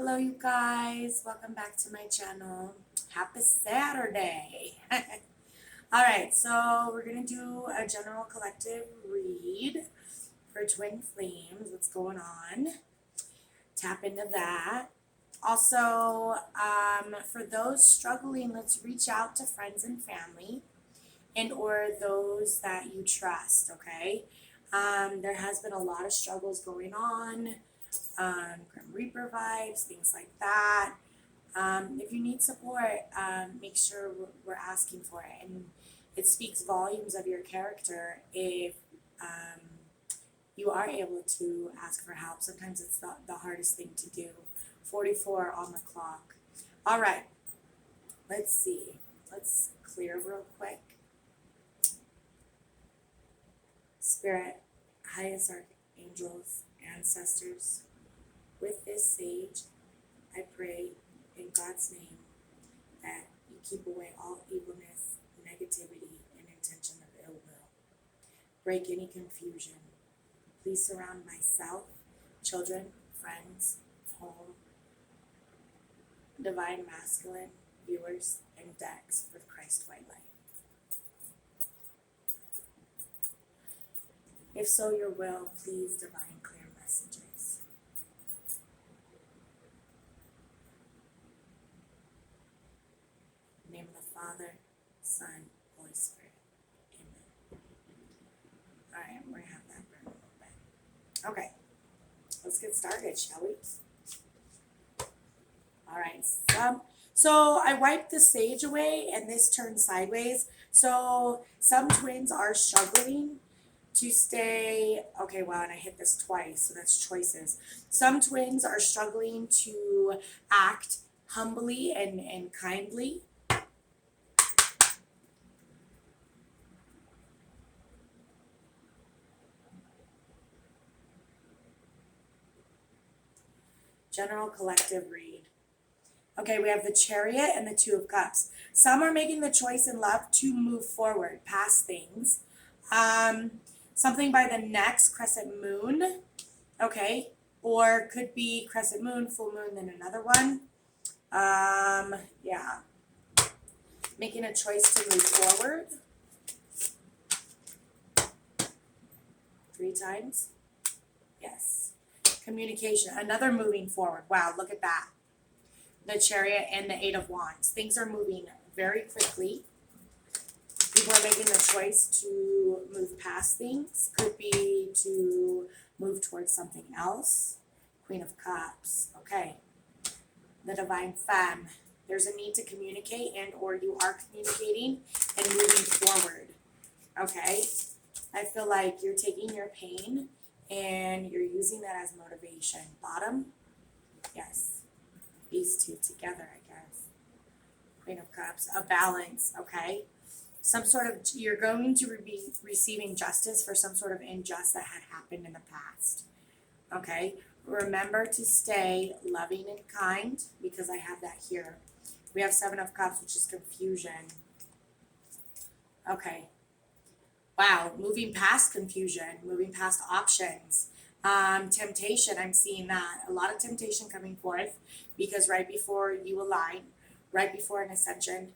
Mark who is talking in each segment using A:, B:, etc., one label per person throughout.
A: Hello, you guys. Welcome back to my channel. Happy Saturday. All right, so we're going to do a general collective read for Twin Flames. What's going on? Tap into that. Also, for those struggling, let's reach out to friends and family and or those that you trust, okay? There has been a lot of struggles going on, Grim Reaper vibes, things like that. If you need support, make sure we're asking for it. And it speaks volumes of your character if you are able to ask for help. Sometimes it's the hardest thing to do. 44 on the clock. All right, let's see. Let's clear real quick. Spirit, highest archangels, ancestors, with this sage, I pray in God's name that you keep away all evilness, negativity, and intention of ill will. Break any confusion. Please surround myself, children, friends, home, divine masculine, viewers, and decks with Christ white light. If so your will, please divine clear messages. In the name of the Father, Son, Holy Spirit. Amen. All right, we're going to have that burn a little bit. Okay, let's get started, shall we? All right, so I wiped the sage away and this turned sideways. So some twins are struggling to stay, okay, wow, and I hit this twice, so that's choices. Some twins are struggling to act humbly and kindly. General collective read. Okay, we have the Chariot and the Two of Cups. Some are making the choice in love to move forward past things. Something by the next crescent moon, okay, or could be crescent moon, full moon, then another one. Yeah, making a choice to move forward 3 times. Yes. Communication, another moving forward. Wow, look at that. The Chariot and the Eight of Wands. Things are moving very quickly. People are making the choice to move past things. Could be to move towards something else. Queen of Cups. Okay. The Divine Femme. There's a need to communicate and or you are communicating and moving forward. Okay. I feel like you're taking your pain and you're using that as motivation. Bottom. Yes. These two together, I guess. Queen of Cups. A balance. Okay. Some sort of, you're going to be receiving justice for some sort of injustice that had happened in the past. Okay. Remember to stay loving and kind because I have that here. We have 7 of Cups, which is confusion. Okay. Wow. Moving past confusion, moving past options. Temptation, I'm seeing that. A lot of temptation coming forth because right before you align, right before an ascension,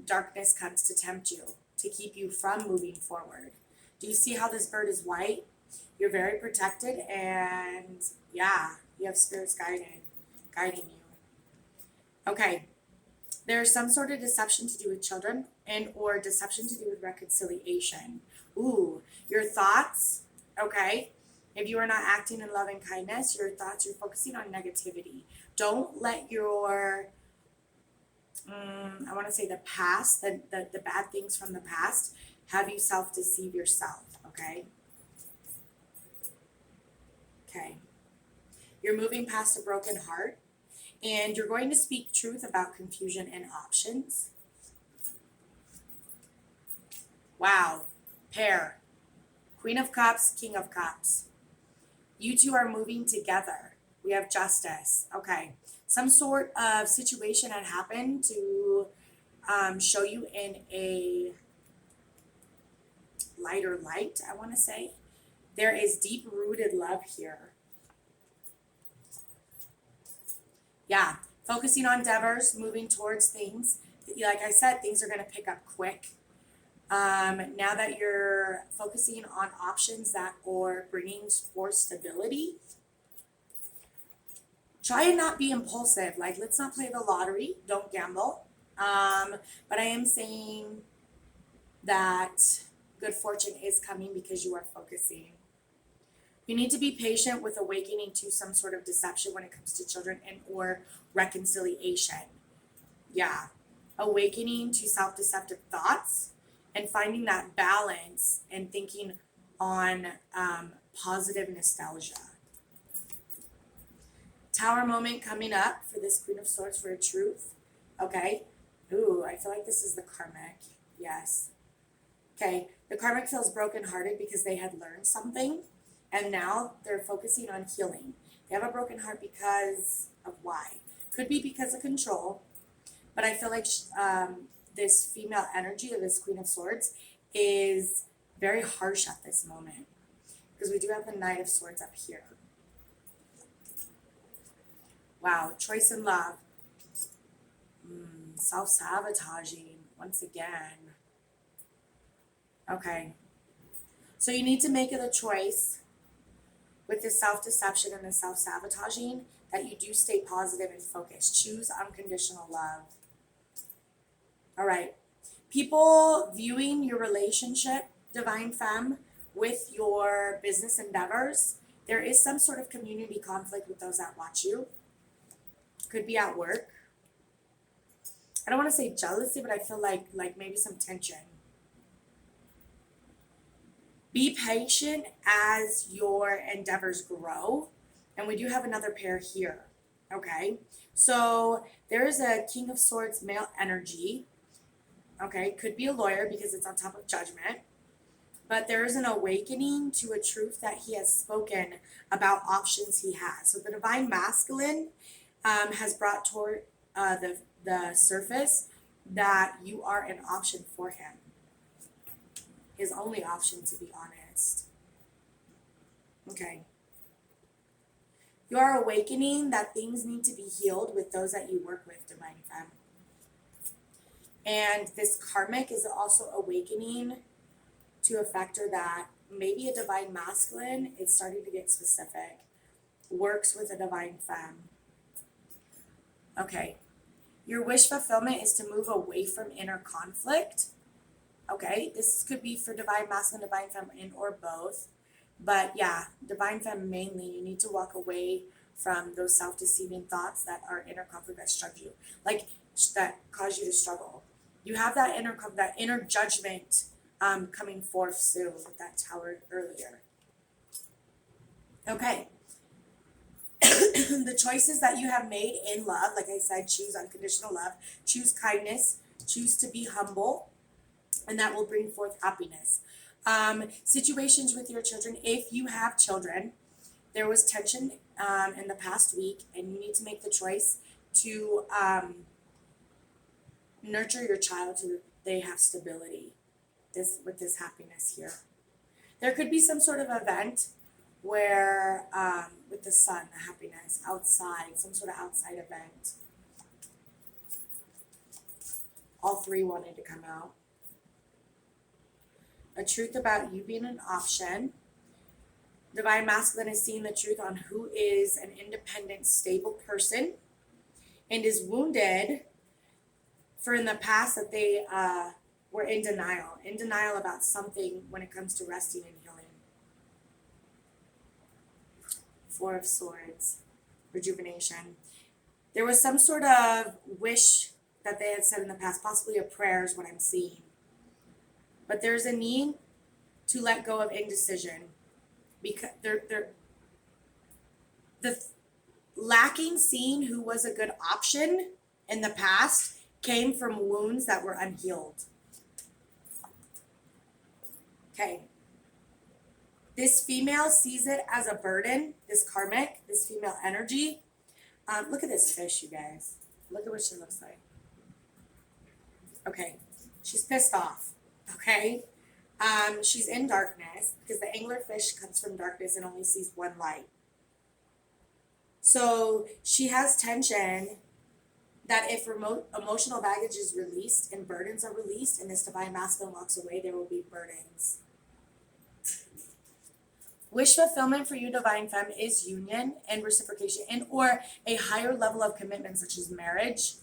A: darkness comes to tempt you, to keep you from moving forward. Do you see how this bird is white? You're very protected and yeah, you have spirits guiding you. Okay, there's some sort of deception to do with children and or deception to do with reconciliation. Ooh, your thoughts, okay? If you are not acting in love and kindness, your thoughts, you're focusing on negativity. Don't let your I want to say the past, the bad things from the past, have you self-deceive yourself, okay? Okay. You're moving past a broken heart, and you're going to speak truth about confusion and options. Wow. Pair. Queen of Cups, King of Cups. You two are moving together. We have justice. Okay. Some sort of situation had happened to show you in a lighter light, I want to say. There is deep-rooted love here. Yeah, focusing on endeavors, moving towards things. Like I said, things are going to pick up quick. Now that you're focusing on options that are bringing forth stability, try and not be impulsive. Like, let's not play the lottery. Don't gamble. But I am saying that good fortune is coming because you are focusing. You need to be patient with awakening to some sort of deception when it comes to children and or reconciliation. Yeah. Awakening to self-deceptive thoughts and finding that balance and thinking on positive nostalgia. Tower moment coming up for this Queen of Swords for a truth. Okay. Ooh, I feel like this is the karmic. Yes. Okay. The karmic feels brokenhearted because they had learned something and now they're focusing on healing. They have a broken heart because of why? Could be because of control, but I feel like this female energy of this Queen of Swords is very harsh at this moment because we do have the Knight of Swords up here. Wow, choice in love. Self-sabotaging once again. Okay. So you need to make it a choice with the self-deception and the self-sabotaging that you do stay positive and focused. Choose unconditional love. All right. People viewing your relationship, Divine Femme, with your business endeavors, there is some sort of community conflict with those that watch you. Could be at work. I don't want to say jealousy, but I feel like maybe some tension. Be patient as your endeavors grow. And we do have another pair here. Okay. So there's a King of Swords male energy. Okay. Could be a lawyer because it's on top of Judgment. But there is an awakening to a truth that he has spoken about options he has. So the Divine Masculine has brought toward the surface that you are an option for him. His only option, to be honest. Okay. You are awakening that things need to be healed with those that you work with, Divine Femme. And this karmic is also awakening to a factor that maybe a Divine Masculine, it's starting to get specific, works with a Divine Femme. Okay. Your wish fulfillment is to move away from inner conflict. Okay, this could be for Divine Masculine, Divine Femme, and or both. But yeah, Divine Femme mainly, you need to walk away from those self-deceiving thoughts that are inner conflict that struggle you, like that cause you to struggle. You have that inner judgment coming forth soon with that tower earlier. Okay. The choices that you have made in love, like I said, choose unconditional love, choose kindness, choose to be humble, and that will bring forth happiness. Situations with your children, if you have children, there was tension in the past week, and you need to make the choice to nurture your child so that they have stability with this happiness here. There could be some sort of event where with the sun, the happiness outside, some sort of outside event. All three wanted to come out. A truth about you being an option. Divine Masculine is seeing the truth on who is an independent, stable person and is wounded for in the past that they were in denial about something when it comes to resting and healing. Four of Swords, rejuvenation. There was some sort of wish that they had said in the past, possibly a prayer is what I'm seeing. But there's a need to let go of indecision because the lacking seeing who was a good option in the past came from wounds that were unhealed. Okay. This female sees it as a burden, this karmic, this female energy. Look at this fish, you guys. Look at what she looks like. Okay. She's pissed off. Okay. She's in darkness because the anglerfish comes from darkness and only sees one light. So she has tension that if emotional baggage is released and burdens are released and this divine masculine walks away, there will be burdens. Wish fulfillment for you, divine femme, is union and reciprocation and or a higher level of commitment such as marriage.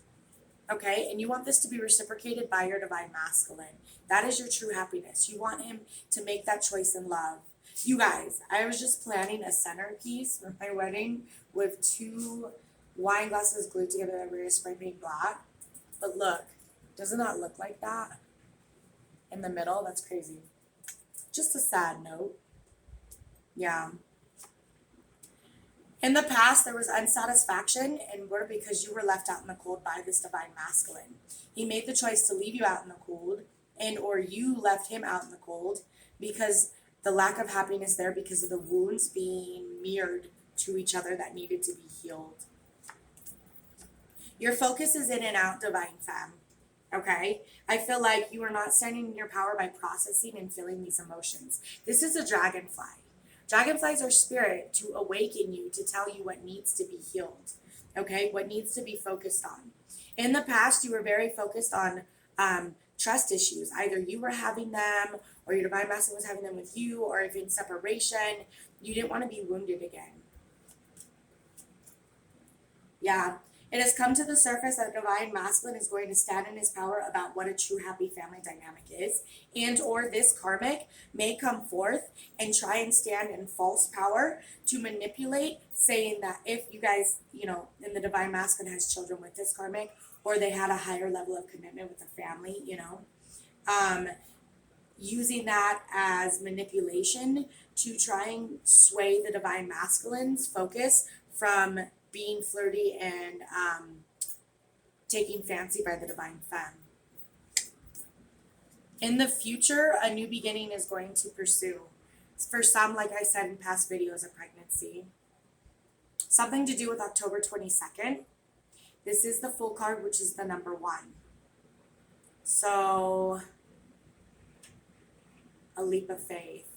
A: Okay, and you want this to be reciprocated by your divine masculine. That is your true happiness. You want him to make that choice in love. You guys, I was just planning a centerpiece for my wedding with 2 wine glasses glued together that were going to spray paint black. But look, doesn't that look like that? In the middle? That's crazy. Just a sad note. Yeah. In the past, there was unsatisfaction and were because you were left out in the cold by this divine masculine. He made the choice to leave you out in the cold, and or you left him out in the cold because the lack of happiness there because of the wounds being mirrored to each other that needed to be healed. Your focus is in and out, divine femme. Okay? I feel like you are not standing in your power by processing and feeling these emotions. This is a dragonfly. Dragonflies are spirit to awaken you, to tell you what needs to be healed, okay? What needs to be focused on. In the past, you were very focused on trust issues. Either you were having them or your divine masculine was having them with you, or if in separation, you didn't want to be wounded again. Yeah. It has come to the surface that a divine masculine is going to stand in his power about what a true happy family dynamic is, and or this karmic may come forth and try and stand in false power to manipulate, saying that if you guys, and the divine masculine has children with this karmic, or they had a higher level of commitment with the family, using that as manipulation to try and sway the divine masculine's focus from being flirty and taking fancy by the divine femme. In the future, a new beginning is going to pursue. For some, like I said in past videos, a pregnancy. Something to do with October 22nd. This is the full card, which is the number 1. So, a leap of faith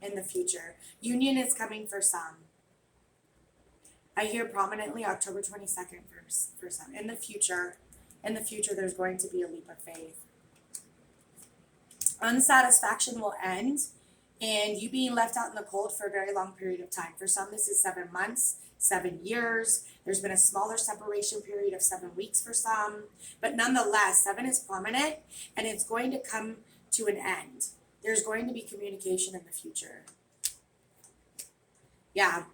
A: in the future. Union is coming for some. I hear prominently October 22nd for some. In the future, there's going to be a leap of faith. Unsatisfaction will end, and you being left out in the cold for a very long period of time. For some, this is 7 months, 7 years. There's been a smaller separation period of 7 weeks for some. But nonetheless, 7 is prominent, and it's going to come to an end. There's going to be communication in the future. Yeah.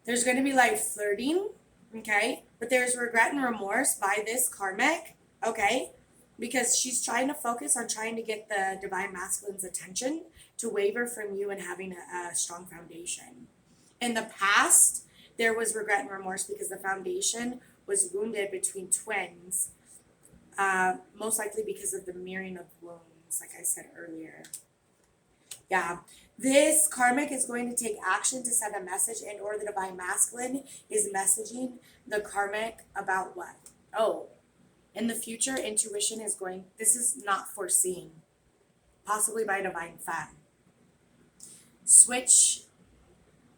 A: There's going to be like flirting, okay? But there's regret and remorse by this karmic, okay? Because she's trying to focus on trying to get the divine masculine's attention to waver from you and having a strong foundation. In the past, there was regret and remorse because the foundation was wounded between twins, most likely because of the mirroring of wounds, like I said earlier. Yeah. This karmic is going to take action to send a message, and or the divine masculine is messaging the karmic about what? Oh, in the future, intuition is going, this is not foreseen, possibly by divine femme. Switch,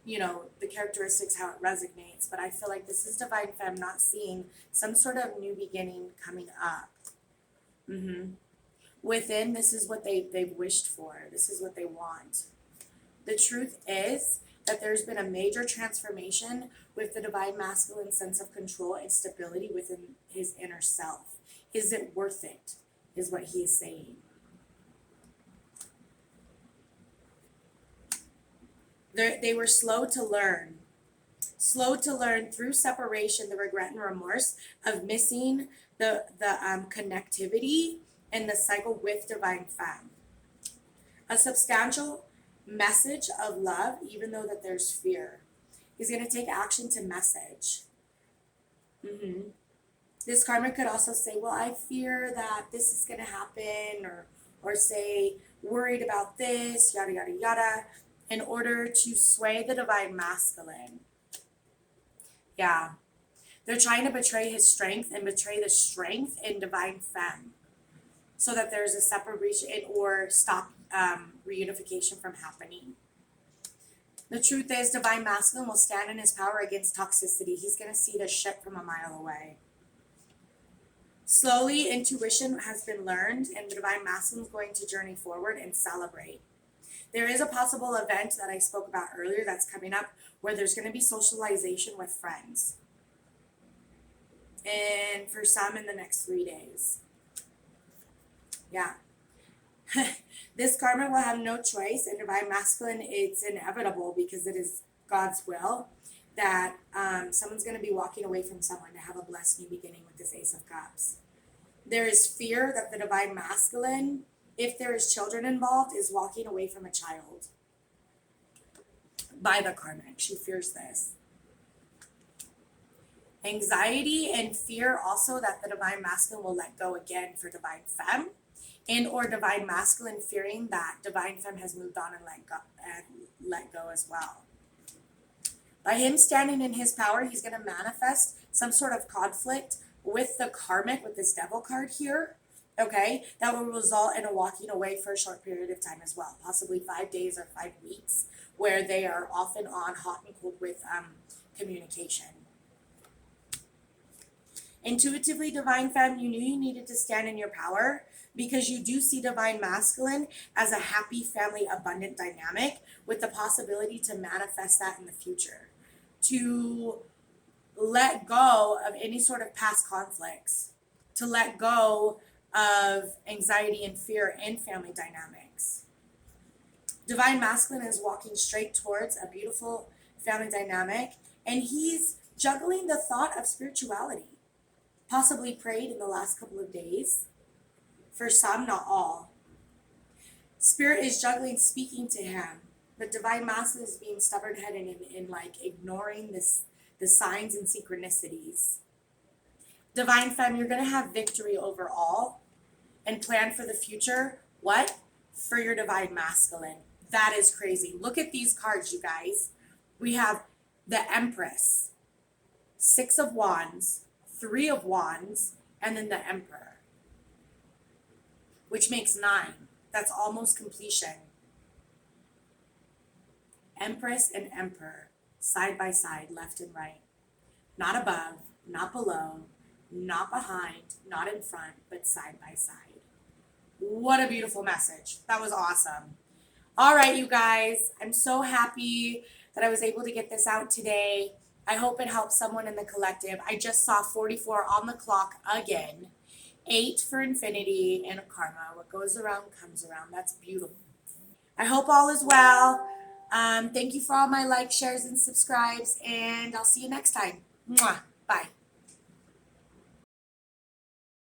A: the characteristics, how it resonates, but I feel like this is divine femme not seeing some sort of new beginning coming up. Within, this is what they've wished for. This is what they want. The truth is that there's been a major transformation with the divine masculine sense of control and stability within his inner self. Is it worth it? Is what he is saying. They were slow to learn. Slow to learn through separation, the regret and remorse of missing the connectivity and the cycle with divine femme. A substantial message of love, even though that there's fear. He's going to take action to message. This karmic could also say, well, I fear that this is going to happen, or say, worried about this, yada, yada, yada, in order to sway the divine masculine. Yeah. They're trying to betray his strength and betray the strength in divine femme so that there's a separation or stop reunification from happening. The truth is, divine masculine will stand in his power against toxicity. He's going to see the ship from a mile away. Slowly, intuition has been learned, and the divine masculine is going to journey forward and celebrate. There is a possible event that I spoke about earlier that's coming up where there's going to be socialization with friends. And for some, in the next 3 days. Yeah. This karma will have no choice, and divine masculine, it's inevitable because it is God's will that someone's going to be walking away from someone to have a blessed new beginning with this Ace of Cups. There is fear that the divine masculine, if there is children involved, is walking away from a child by the karmic. She fears this. Anxiety and fear also that the divine masculine will let go again for divine femme, and or divine masculine fearing that divine femme has moved on and let go as well. By him standing in his power, he's going to manifest some sort of conflict with the karmic, with this devil card here, okay, that will result in a walking away for a short period of time as well, possibly 5 days or 5 weeks, where they are off and on, hot and cold with communication. Intuitively, divine femme, you knew you needed to stand in your power because you do see divine masculine as a happy family abundant dynamic with the possibility to manifest that in the future, to let go of any sort of past conflicts, to let go of anxiety and fear in family dynamics. Divine masculine is walking straight towards a beautiful family dynamic, and he's juggling the thought of spirituality. Possibly prayed in the last couple of days. For some, not all. Spirit is juggling speaking to him, but divine masculine is being stubborn-headed and like ignoring the signs and synchronicities. Divine femme, you're going to have victory over all and plan for the future. What? For your divine masculine. That is crazy. Look at these cards, you guys. We have the Empress, 6 of Wands, 3 of Wands, and then the Emperor, which makes 9. That's almost completion. Empress and Emperor, side by side, left and right. Not above, not below, not behind, not in front, but side by side. What a beautiful message. That was awesome. All right, you guys, I'm so happy that I was able to get this out today. I hope it helps someone in the collective. I just saw 44 on the clock again. 8 for infinity and a karma. What goes around comes around. That's beautiful. I hope all is well. Thank you for all my likes, shares, and subscribes, and I'll see you next time. Mwah. Bye.